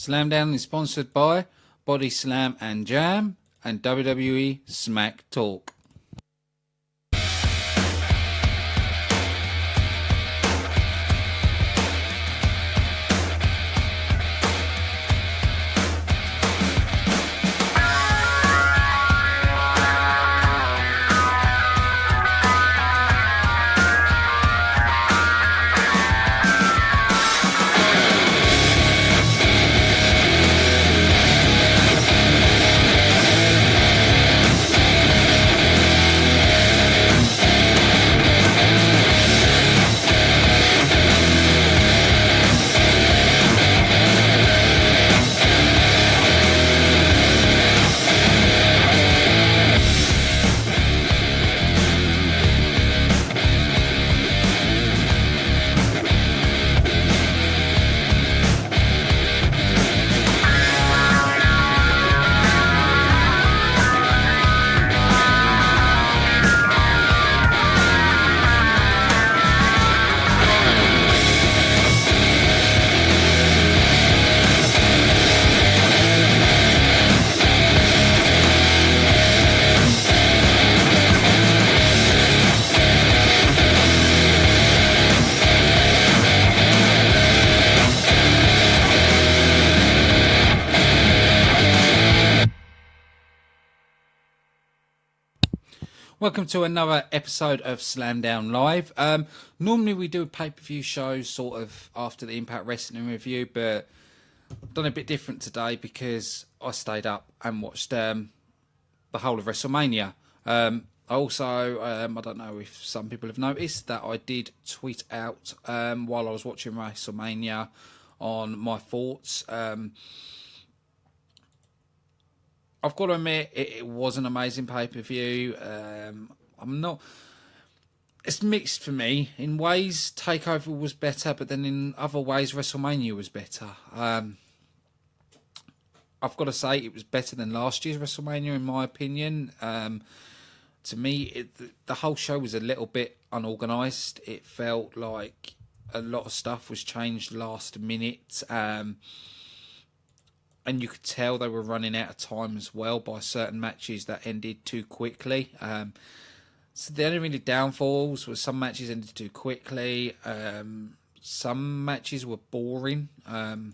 Slamdown is sponsored by Body Slam and Jam and WWE Smack Talk. Welcome to another episode of Slamdown Live. Normally we do a pay-per-view show sort of after the Impact Wrestling review, but I've done a bit different today because I stayed up and watched the whole of WrestleMania. I don't know if some people have noticed that I did tweet out while I was watching WrestleMania on my thoughts. I've got to admit, it was an amazing pay-per-view. It's mixed for me. In ways, TakeOver was better, but then in other ways, WrestleMania was better. I've got to say, it was better than last year's WrestleMania, in my opinion. To me, the whole show was a little bit unorganised. It felt like a lot of stuff was changed last minute. And you could tell they were running out of time as well by certain matches that ended too quickly. So the only really downfalls were some matches ended too quickly. Some matches were boring. The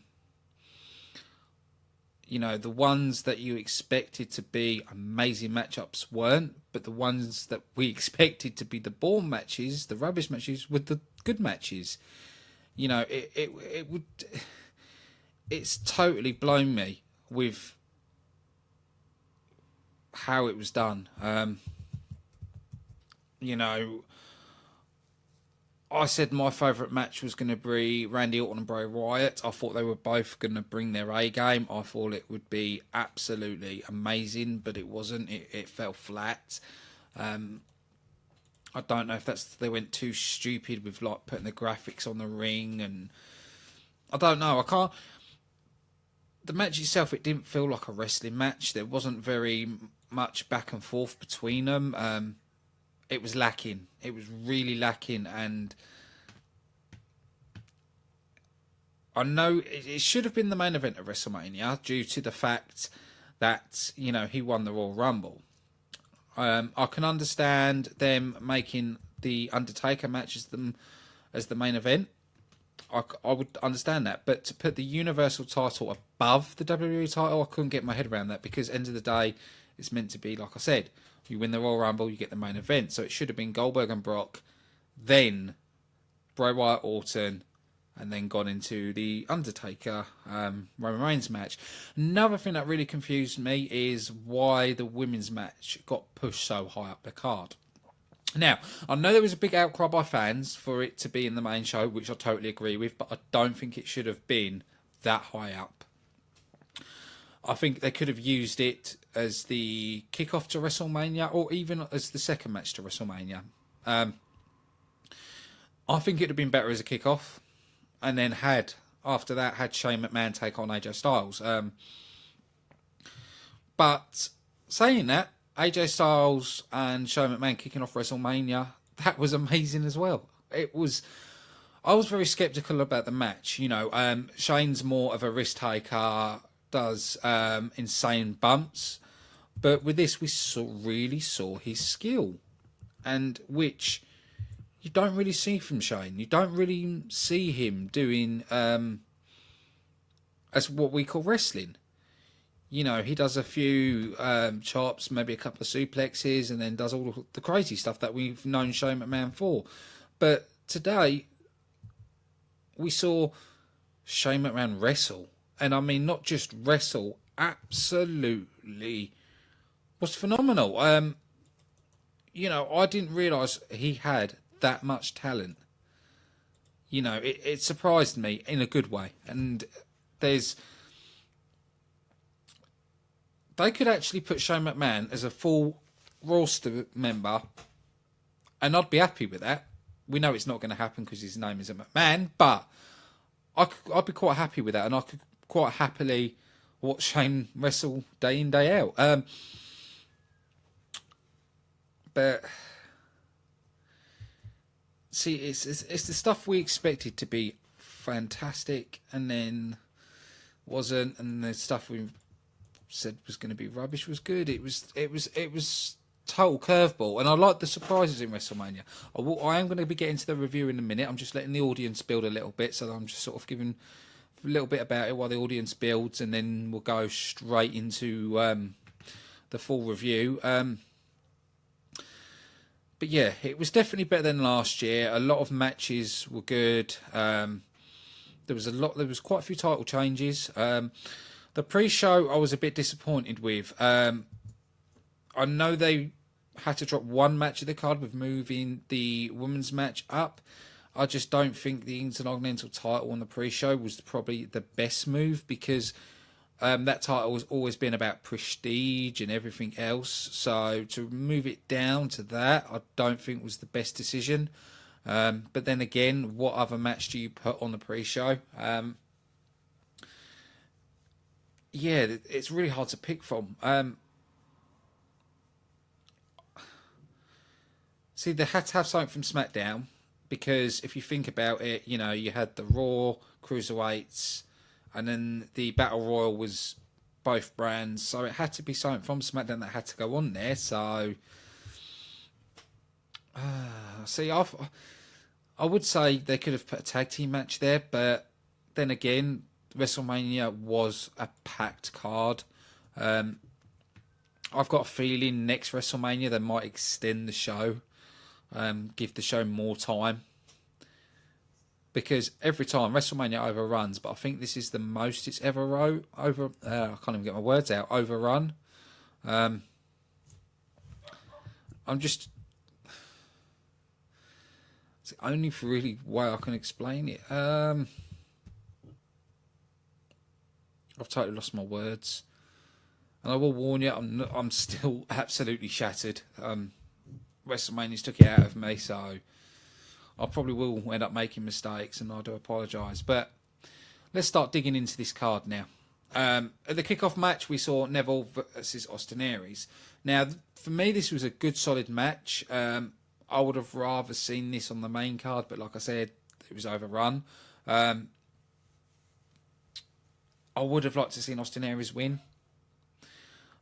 ones that you expected to be amazing matchups weren't, but the ones that we expected to be the boring matches, the rubbish matches, were the good matches. It's totally blown me with how it was done. I said my favourite match was going to be Randy Orton and Bray Wyatt. I thought they were both going to bring their A game. I thought it would be absolutely amazing, but it wasn't. It fell flat. I don't know if they went too stupid with putting the graphics on the ring, and I don't know. The match itself, it didn't feel like a wrestling match. There wasn't very much back and forth between them. It was lacking. It was really lacking. And I know it should have been the main event of WrestleMania due to the fact that, he won the Royal Rumble. I can understand them making the Undertaker match as the main event. I would understand that, but to put the Universal title above the WWE title, I couldn't get my head around that, because end of the day, it's meant to be, like I said, you win the Royal Rumble, you get the main event. So it should have been Goldberg and Brock, then Bray Wyatt, Orton, and then gone into the Undertaker Roman Reigns match. Another thing that really confused me is why the women's match got pushed so high up the card. Now, I know there was a big outcry by fans for it to be in the main show, which I totally agree with, but I don't think it should have been that high up. I think they could have used it as the kickoff to WrestleMania, or even as the second match to WrestleMania. I think it would have been better as a kickoff, and then after that had Shane McMahon take on AJ Styles. But saying that, AJ Styles and Shane McMahon kicking off WrestleMania, that was amazing as well. It was. I was very sceptical about the match. You know, Shane's more of a risk taker, does insane bumps, but with this we really saw his skill, and which you don't really see from Shane. You don't really see him doing as what we call wrestling. You know, he does a few chops, maybe a couple of suplexes, and then does all the crazy stuff that we've known Shane McMahon for. But today, we saw Shane McMahon wrestle. And I mean, not just wrestle, absolutely was phenomenal. You know, I didn't realise he had that much talent. You know, it surprised me in a good way. And they could actually put Shane McMahon as a full roster member, and I'd be happy with that. We know it's not going to happen because his name isn't McMahon, but I'd be quite happy with that, and I could quite happily watch Shane wrestle day in, day out. But see, it's the stuff we expected to be fantastic, and then wasn't, and the stuff we said was going to be rubbish was good. It was total curveball, and I like the surprises in WrestleMania. I am going to be getting to the review in a minute. I'm just letting the audience build a little bit, so I'm just sort of giving a little bit about it while the audience builds, and then we'll go straight into the full review. But yeah, it was definitely better than last year. A lot of matches were good. There was quite a few title changes. The pre-show I was a bit disappointed with. I know they had to drop one match of the card with moving the women's match up. I just don't think the Intercontinental title on the pre-show was probably the best move, because that title has always been about prestige and everything else. So to move it down to that, I don't think was the best decision. But then again, what other match do you put on the pre-show? Yeah, it's really hard to pick from. See, they had to have something from SmackDown, because if you think about it, you know, you had the Raw Cruiserweights, and then the Battle Royal was both brands, so it had to be something from SmackDown that had to go on there. So, see, I would say they could have put a tag team match there, but then again, WrestleMania was a packed card. I've got a feeling next WrestleMania they might extend the show, give the show more time, because every time WrestleMania overruns, but I think this is the most it's ever I can't even get my words out. Overrun. I'm just. It's the only really way I can explain it. I've totally lost my words, and I will warn you, I'm still absolutely shattered. WrestleMania's took it out of me, so I probably will end up making mistakes, and I do apologise. But let's start digging into this card now. At the kickoff match, we saw Neville versus Austin Aries. Now, for me, this was a good, solid match. I would have rather seen this on the main card, but like I said, it was overrun. I would have liked to see Austin Aries win.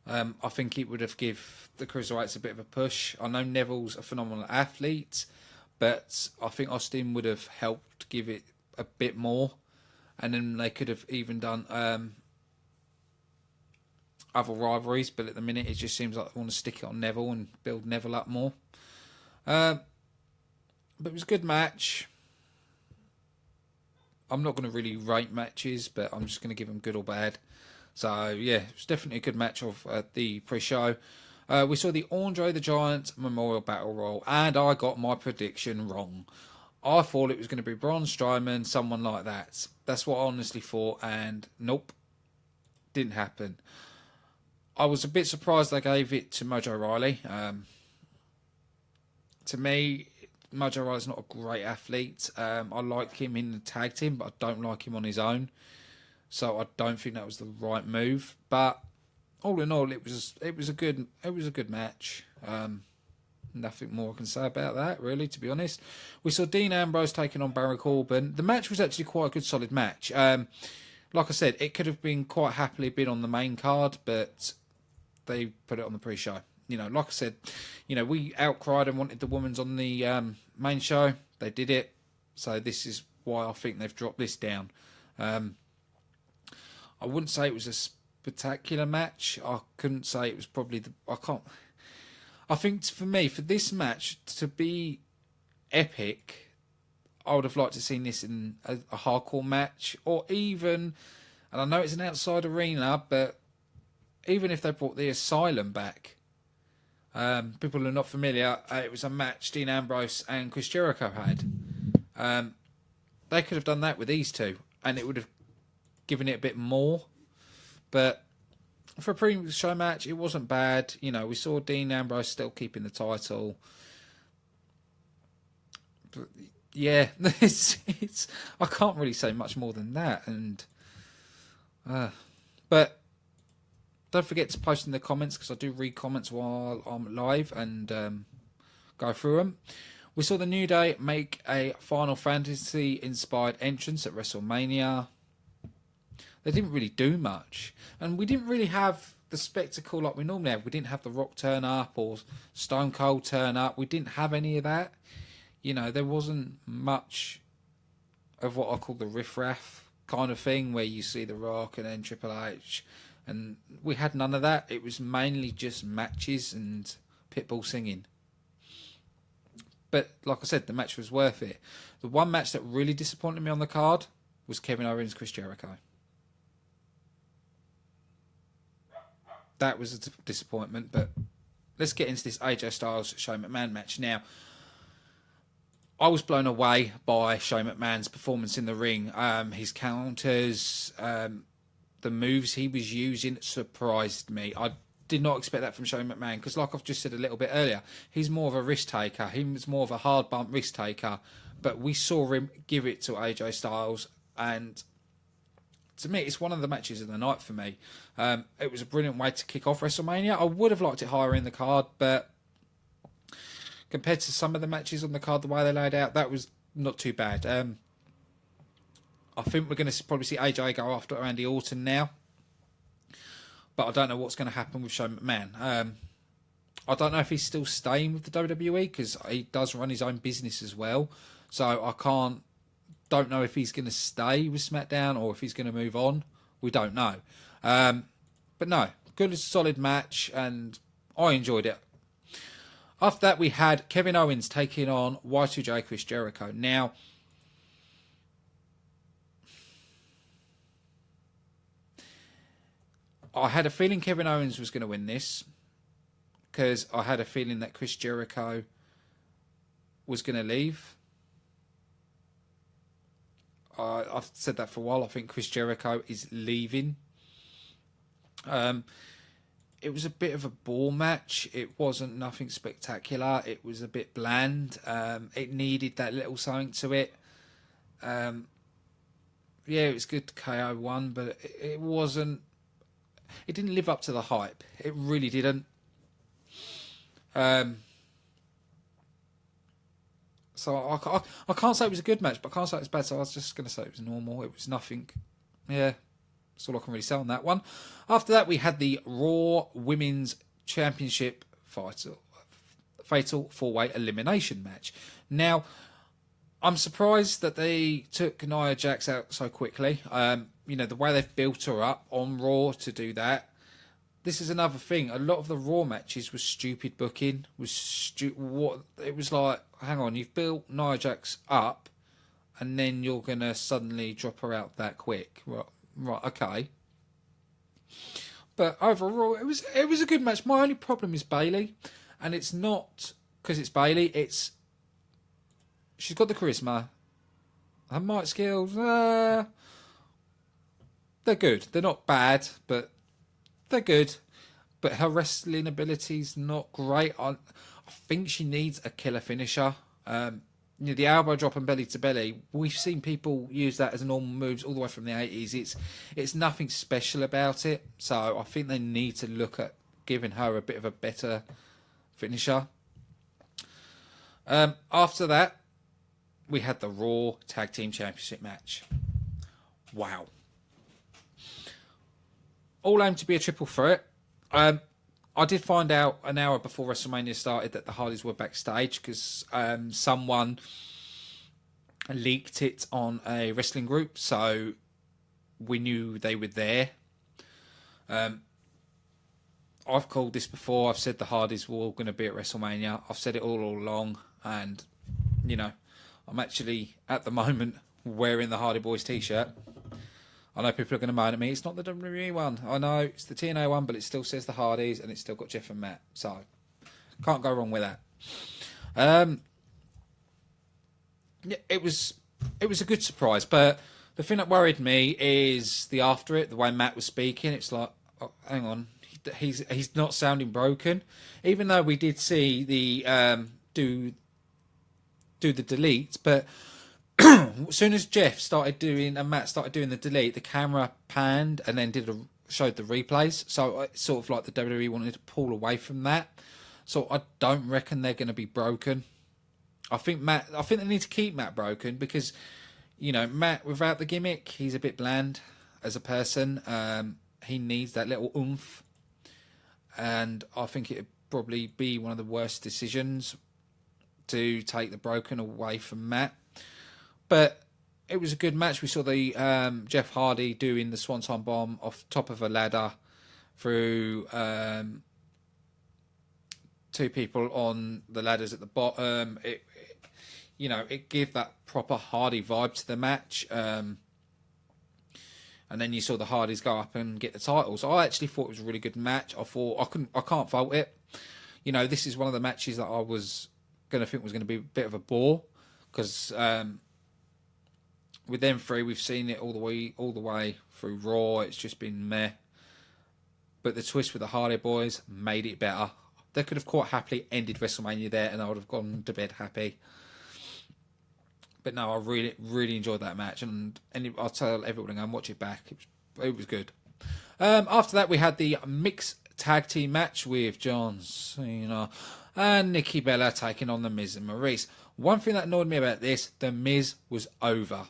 I think it would have given the Cruiserweights a bit of a push. I know Neville's a phenomenal athlete, but I think Austin would have helped give it a bit more. And then they could have even done other rivalries, but at the minute it just seems like they want to stick it on Neville and build Neville up more. But it was a good match. I'm not going to really rate matches, but I'm just going to give them good or bad. So, yeah, it was definitely a good match of the pre-show. We saw the Andre the Giant Memorial Battle Royal, and I got my prediction wrong. I thought it was going to be Braun Strowman, someone like that. That's what I honestly thought, and nope, didn't happen. I was a bit surprised they gave it to Mojo Rawley. To me, Mojo Rawley's not a great athlete. I like him in the tag team, but I don't like him on his own. So I don't think that was the right move. But all in all, it was a good match. Nothing more I can say about that, really, to be honest. We saw Dean Ambrose taking on Baron Corbin. The match was actually quite a good, solid match. Like I said, it could have been quite happily been on the main card, but they put it on the pre-show. You know, like I said, you know, we outcried and wanted the women's on the main show. They did it. So this is why I think they've dropped this down. I wouldn't say it was a spectacular match. I couldn't say it was probably I think for me, for this match to be epic, I would have liked to have seen this in a hardcore match, or even, and I know it's an outside arena, but even if they brought the Asylum back, people who are not familiar, it was a match Dean Ambrose and Chris Jericho had. They could have done that with these two, and it would have given it a bit more. But for a pre-show match, it wasn't bad. You know, we saw Dean Ambrose still keeping the title. But yeah, it's I can't really say much more than that. And but don't forget to post in the comments, because I do read comments while I'm live and go through them. We saw the New Day make a Final Fantasy-inspired entrance at WrestleMania. They didn't really do much. And we didn't really have the spectacle like we normally have. We didn't have The Rock turn up or Stone Cold turn up. We didn't have any of that. You know, there wasn't much of what I call the riff-raff kind of thing, where you see The Rock and then Triple H. And we had none of that. It was mainly just matches and Pitbull singing. But like I said, the match was worth it. The one match that really disappointed me on the card was Kevin Owens, Chris Jericho. That was a disappointment. But let's get into this AJ Styles Shane McMahon match. Now, I was blown away by Shane McMahon's performance in the ring. His counters, the moves he was using surprised me. I did not expect that from Shane McMahon, because like I've just said a little bit earlier, he's more of a risk taker. He's more of a hard bump risk taker. But we saw him give it to AJ Styles, and to me, it's one of the matches of the night for me. It was a brilliant way to kick off WrestleMania. I would have liked it higher in the card, but compared to some of the matches on the card, the way they laid out, that was not too bad. I think we're going to probably see AJ go after Randy Orton now. But I don't know what's going to happen with Shane McMahon. I don't know if he's still staying with the WWE, because he does run his own business as well. So I don't know if he's going to stay with SmackDown or if he's going to move on. We don't know. But no, good, solid match, and I enjoyed it. After that, we had Kevin Owens taking on Y2J Chris Jericho. Now, I had a feeling Kevin Owens was going to win this, because I had a feeling that Chris Jericho was going to leave. I've said that for a while. I think Chris Jericho is leaving. It was a bit of a bore match. It wasn't nothing spectacular. It was a bit bland. It needed that little something to it. Yeah, it was good. KO won, but it wasn't. It didn't live up to the hype. It really didn't. So I can't say it was a good match, but I can't say it was bad. So I was just going to say it was normal. It was nothing. Yeah, that's all I can really say on that one. After that, we had the Raw Women's Championship Fatal 4-Way Elimination match. Now, I'm surprised that they took Nia Jax out so quickly. You know, the way they've built her up on Raw to do that. This is another thing. A lot of the Raw matches was stupid booking. It was like, hang on, you've built Nia Jax up, and then you're gonna suddenly drop her out that quick. Right, okay. But overall, it was a good match. My only problem is Bayley, and it's not because it's Bayley. She's got the charisma. Her mic skills, they're good. They're not bad, but they're good. But her wrestling ability's not great. I think she needs a killer finisher. You know, the elbow drop and belly to belly. We've seen people use that as normal moves all the way from the 80s. It's nothing special about it. So I think they need to look at giving her a bit of a better finisher. After that, we had the Raw Tag Team Championship match. Wow. All aimed to be a triple threat. I did find out an hour before WrestleMania started that the Hardys were backstage because someone leaked it on a wrestling group, so we knew they were there. I've called this before. I've said the Hardys were all going to be at WrestleMania. I've said it all along, and you know, I'm actually at the moment wearing the Hardy Boys t-shirt. I know people are going to moan at me. It's not the WWE one. I know it's the TNA one, but it still says the Hardys, and it's still got Jeff and Matt. So can't go wrong with that. Yeah, it was a good surprise, but the thing that worried me is the after it, the way Matt was speaking. It's like, oh, hang on, he's not sounding broken, even though we did see the do the delete, but. As soon as Jeff started doing and Matt started doing the delete, the camera panned and then showed the replays. So it's sort of like the WWE wanted to pull away from that. So I don't reckon they're going to be broken. I think they need to keep Matt broken because, you know, Matt without the gimmick, he's a bit bland as a person. He needs that little oomph, and I think it'd probably be one of the worst decisions to take the broken away from Matt. But it was a good match. We saw the Jeff Hardy doing the Swanton Bomb off top of a ladder through two people on the ladders at the bottom. It gave that proper Hardy vibe to the match. And then you saw the Hardys go up and get the titles. I actually thought it was a really good match. I can't fault it. You know, this is one of the matches that I was going to think was going to be a bit of a bore because. With them three, we've seen it all the way through Raw. It's just been meh. But the twist with the Hardy Boys made it better. They could have quite happily ended WrestleMania there, and I would have gone to bed happy. But no, I really, really enjoyed that match, and I'll tell everyone to go and watch it back. It was good. After that, we had the mixed tag team match with John Cena and Nikki Bella taking on The Miz and Maurice. One thing that annoyed me about this, The Miz was over.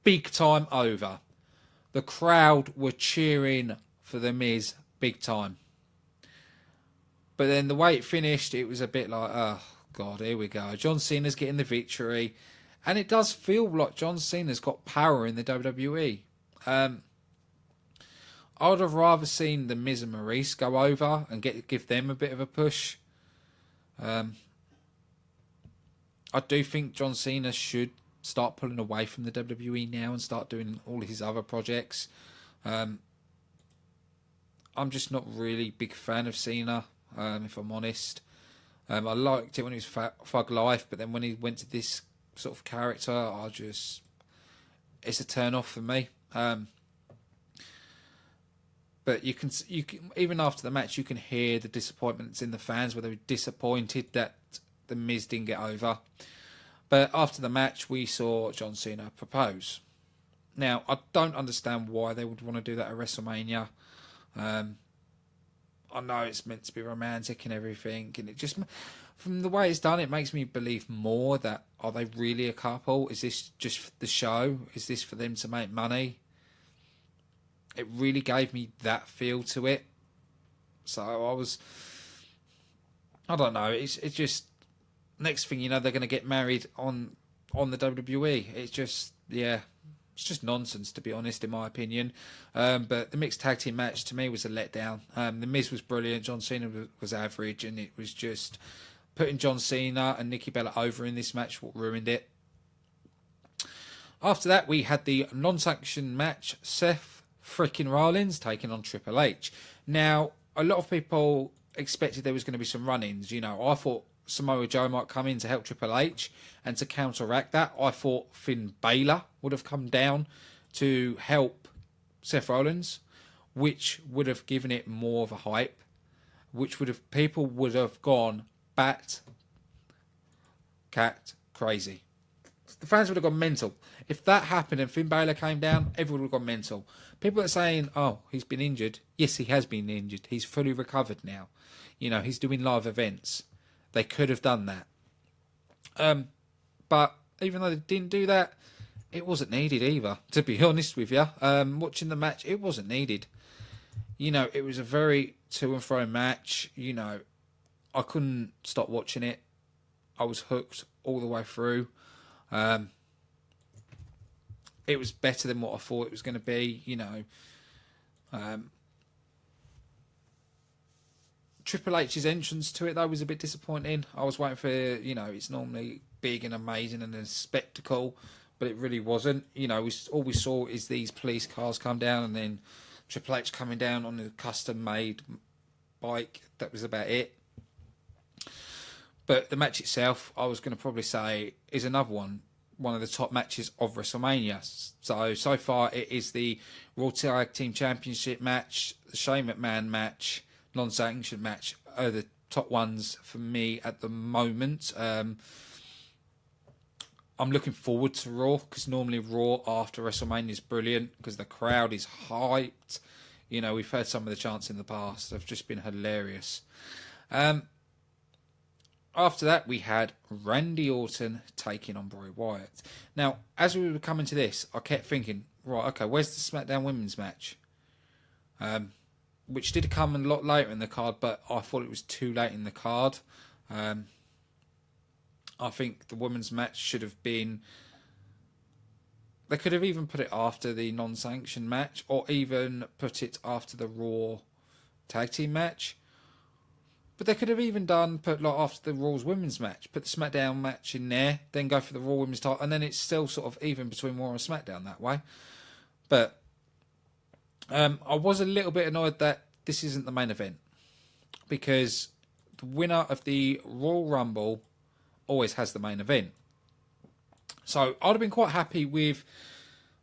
Big time over. The crowd were cheering for The Miz big time. But then the way it finished, it was a bit like, oh, God, here we go. John Cena's getting the victory. And it does feel like John Cena's got power in the WWE. I would have rather seen The Miz and Maurice go over and give them a bit of a push. I do think John Cena should start pulling away from the WWE now and start doing all his other projects. I'm just not really a big fan of Cena, if I'm honest. I liked it when he was Thug Life, but then when he went to this sort of character, it's a turn off for me. But you can even after the match, you can hear the disappointments in the fans where they were disappointed that The Miz didn't get over. But after the match, we saw John Cena propose. Now, I don't understand why they would want to do that at WrestleMania. I know it's meant to be romantic and everything, and it just, from the way it's done, it makes me believe more that, are they really a couple? Is this just for the show? Is this for them to make money? It really gave me that feel to it. So I don't know, it's just, next thing you know, they're going to get married on the WWE. It's just nonsense, to be honest, in my opinion. But the mixed tag team match, to me, was a letdown. The Miz was brilliant. John Cena was average, and it was just putting John Cena and Nikki Bella over in this match what ruined it. After that, we had the non-sanctioned match, Seth freaking Rollins taking on Triple H. Now, a lot of people expected there was going to be some run-ins. You know, I thought Samoa Joe might come in to help Triple H, and to counteract that, I thought Finn Balor would have come down to help Seth Rollins, which would have given it more of a hype, people would have gone cat crazy. The fans would have gone mental. If that happened and Finn Balor came down, everyone would have gone mental. People are saying, oh, he's been injured. Yes, he has been injured. He's fully recovered now. You know, he's doing live events. They could have done that. But even though they didn't do that, it wasn't needed either, to be honest with you. Watching the match, it wasn't needed. It was a very to and fro match. I couldn't stop watching it. I was hooked all the way through. It was better than what I thought it was going to be. Triple H's entrance to it, though, was a bit disappointing. I was waiting for, it's normally big and amazing and a spectacle, but it really wasn't. All we saw is these police cars come down and then Triple H coming down on a custom-made bike. That was about it. But the match itself, I was going to probably say, is another one of the top matches of WrestleMania. So far, it is the Raw Tag Team Championship match, the Shane McMahon match, non-sanctioned match are the top ones for me at the moment. I'm looking forward to Raw because normally Raw after WrestleMania is brilliant because the crowd is hyped. We've heard some of the chants in the past. They've just been hilarious. After that, we had Randy Orton taking on Bray Wyatt. Now, as we were coming to this, I kept thinking, right, okay, where's the SmackDown Women's match? Which did come a lot later in the card, but I thought it was too late in the card. I think the women's match should have been... They could have even put it after the non-sanctioned match, or even put it after the Raw tag team match. But they could have even put after the Raw's women's match, put the SmackDown match in there, then go for the Raw women's title, and then it's still sort of even between Raw and SmackDown that way. But I was a little bit annoyed that this isn't the main event, because the winner of the Royal Rumble always has the main event. So I'd have been quite happy with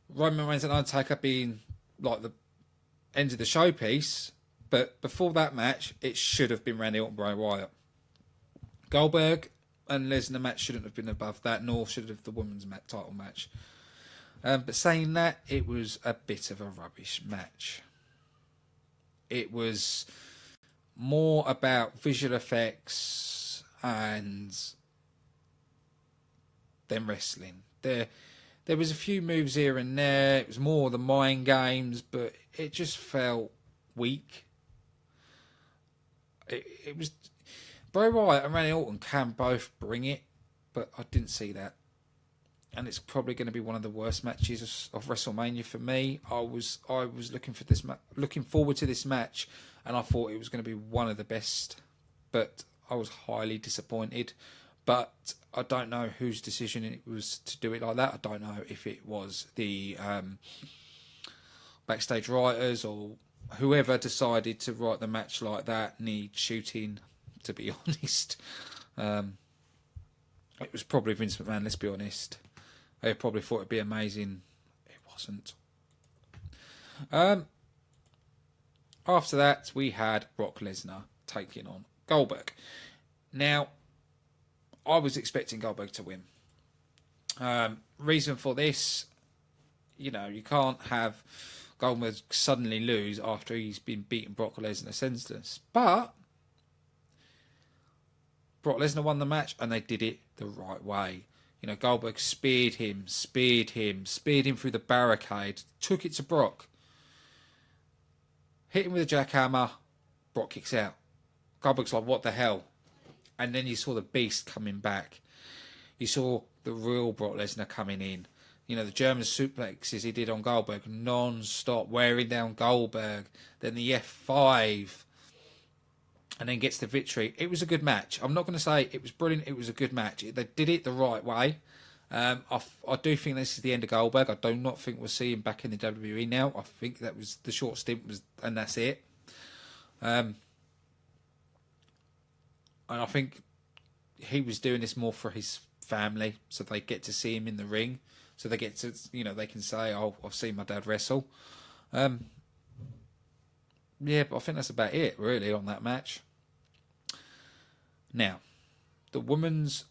Roman Reigns and Undertaker being like the end of the showpiece. But before that match, it should have been Randy Orton, Bray Wyatt. Goldberg and Lesnar match shouldn't have been above that, nor should have the women's title match. But saying that, it was a bit of a rubbish match. It was more about visual effects and than wrestling. There was a few moves here and there. It was more the mind games, but it just felt weak. It was Bray Wyatt and Randy Orton can both bring it, but I didn't see that, and it's probably going to be one of the worst matches of WrestleMania for me. I was looking forward to this match, and I thought it was going to be one of the best, but I was highly disappointed. But I don't know whose decision it was to do it like that. I don't know if it was the backstage writers or whoever decided to write the match like that need shooting, to be honest. It was probably Vince McMahon, let's be honest. They probably thought it'd be amazing. It wasn't. After that, we had Brock Lesnar taking on Goldberg. Now, I was expecting Goldberg to win. Reason for this, you can't have Goldberg suddenly lose after he's been beating Brock Lesnar senseless. But Brock Lesnar won the match, and they did it the right way. Goldberg speared him through the barricade, took it to Brock, hit him with a jackhammer, Brock kicks out. Goldberg's like, what the hell? And then you saw the beast coming back. You saw the real Brock Lesnar coming in. The German suplexes he did on Goldberg non-stop, wearing down Goldberg. Then the F5. And then gets the victory. It was a good match. I'm not going to say it was brilliant. It was a good match. They did it the right way. I do think this is the end of Goldberg. I do not think we'll see him back in the WWE now. I think that was the short stint, and that's it. And I think he was doing this more for his family, so they get to see him in the ring. So they get to, they can say, oh, I've seen my dad wrestle. Yeah, but I think that's about it, really, on that match. Now, the women's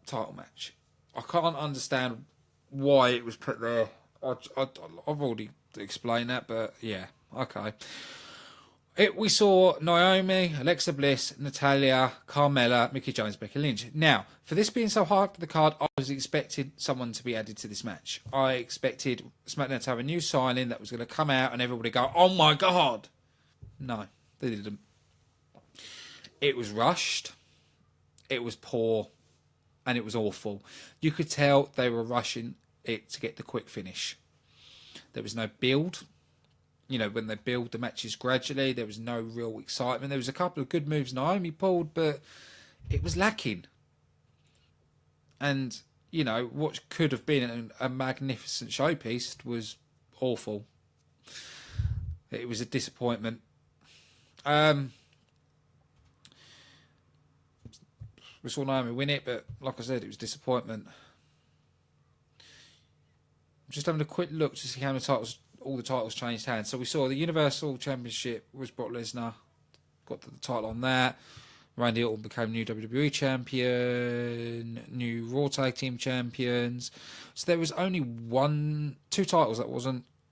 title match. I can't understand why it was put there. I've already explained that, but yeah, okay. We saw Naomi, Alexa Bliss, Natalia, Carmella, Mickey James, Becky Lynch. Now, for this being so high up the card, I was expecting someone to be added to this match. I expected SmackDown to have a new signing that was going to come out and everybody go, oh my God. No, they didn't. It was rushed. It was poor. And it was awful. You could tell they were rushing it to get the quick finish. There was no build. You know, when they build the matches gradually, there was no real excitement. There was a couple of good moves Naomi pulled, but it was lacking. And, you know, what could have been a magnificent showpiece was awful. It was a disappointment. We saw Naomi win it, but like I said, it was disappointment. I'm just having a quick look to see how many titles, all the titles changed hands. So we saw the Universal Championship was Brock Lesnar, got the title on that. Randy Orton became new WWE champion, new Raw Tag Team champions. So there was only two titles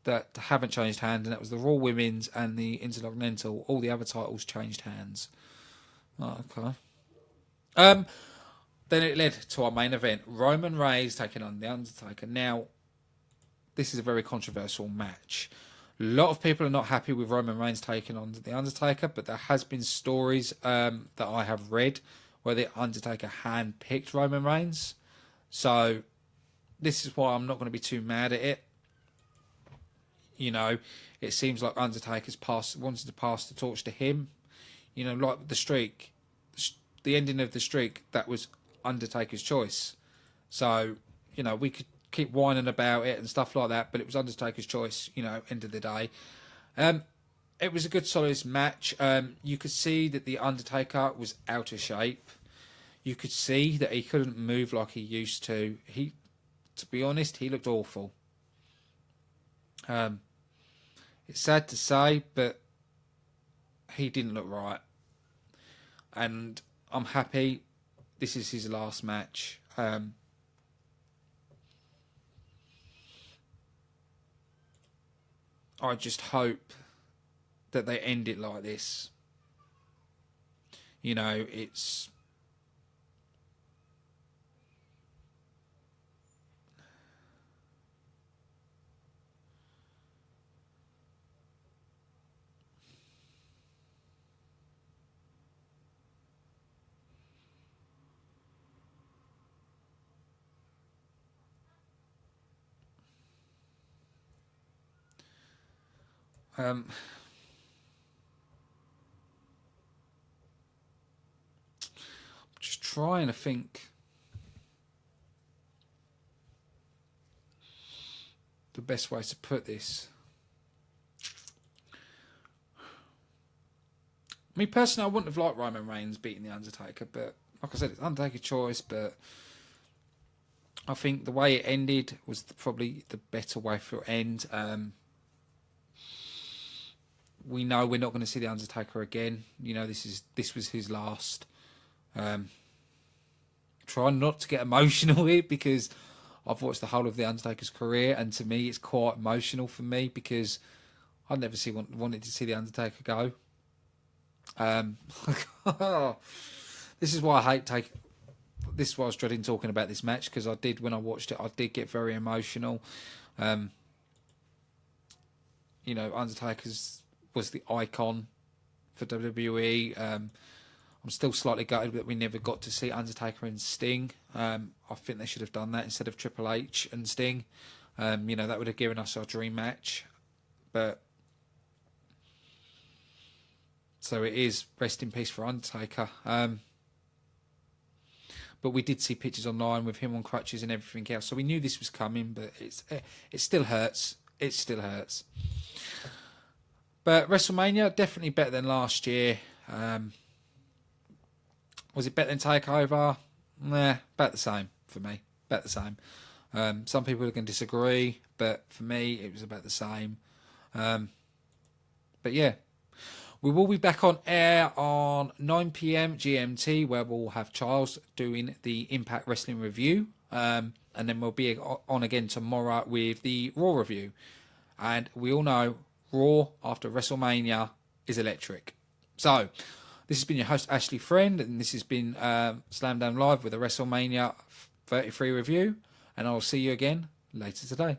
that haven't changed hands, and that was the Raw Women's and the Intercontinental. All the other titles changed hands. Oh, okay. Then it led to our main event, Roman Reigns taking on The Undertaker. Now, this is a very controversial match. A lot of people are not happy with Roman Reigns taking on The Undertaker, but there has been stories that I have read where The Undertaker hand-picked Roman Reigns. So, this is why I'm not going to be too mad at it. You know, it seems like Undertaker's wanted to pass the torch to him. You know, like the streak. The ending of the streak, that was Undertaker's choice. So, you know, we could keep whining about it and stuff like that, but it was Undertaker's choice, you know, end of the day. It was a good, solid match. You could see that the Undertaker was out of shape. You could see that he couldn't move like he used to. To be honest, he looked awful. It's sad to say, but he didn't look right. And I'm happy this is his last match. I just hope that they end it like this. You know, it's... just trying to think the best way to put this. Me personally, I wouldn't have liked Roman Reigns beating The Undertaker, but like I said, it's Undertaker's choice, but I think the way it ended was probably the better way for it to end. We know we're not going to see The Undertaker again. You know, this was his last. Try not to get emotional here because I've watched the whole of The Undertaker's career, and to me it's quite emotional for me because I'd never wanted to see The Undertaker go. This is why this is why I was dreading talking about this match, because when I watched it, I did get very emotional. You know, Undertaker's was the icon for WWE. I'm still slightly gutted that we never got to see Undertaker and Sting. I think they should have done that instead of Triple H and Sting. You know, that would have given us our dream match. But so it is, rest in peace for Undertaker. But we did see pictures online with him on crutches and everything else, so we knew this was coming. But it still hurts. It still hurts. But WrestleMania, definitely better than last year. Was it better than TakeOver? Nah, about the same for me. About the same. Some people are going to disagree, but for me, it was about the same. But yeah, we will be back on air on 9 p.m. GMT, where we'll have Charles doing the Impact Wrestling review. And then we'll be on again tomorrow with the Raw review. And we all know Raw after WrestleMania is electric. So, this has been your host, Ashley Friend, and this has been Slam Down Live with a WrestleMania 33 review, and I'll see you again later today.